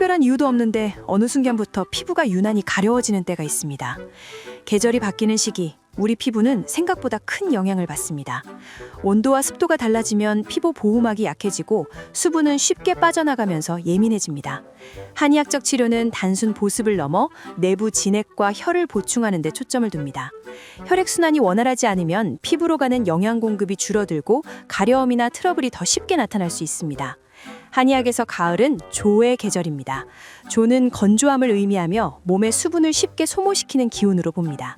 특별한 이유도 없는데 어느 순간부터 피부가 유난히 가려워지는 때가 있습니다. 계절이 바뀌는 시기, 우리 피부는 생각보다 큰 영향을 받습니다. 온도와 습도가 달라지면 피부 보호막이 약해지고 수분은 쉽게 빠져나가면서 예민해집니다. 한의학적 치료는 단순 보습을 넘어 내부 진액과 혈을 보충하는 데 초점을 둡니다. 혈액순환이 원활하지 않으면 피부로 가는 영양 공급이 줄어들고 가려움이나 트러블이 더 쉽게 나타날 수 있습니다. 한의학에서 가을은 조의 계절입니다. 조는 건조함을 의미하며 몸의 수분을 쉽게 소모시키는 기운으로 봅니다.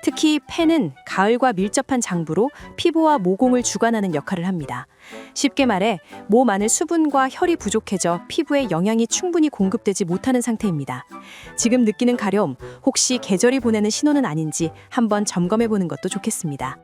특히 폐는 가을과 밀접한 장부로 피부와 모공을 주관하는 역할을 합니다. 쉽게 말해 몸 안의 수분과 혈이 부족해져 피부에 영양이 충분히 공급되지 못하는 상태입니다. 지금 느끼는 가려움, 혹시 계절이 보내는 신호는 아닌지 한번 점검해 보는 것도 좋겠습니다.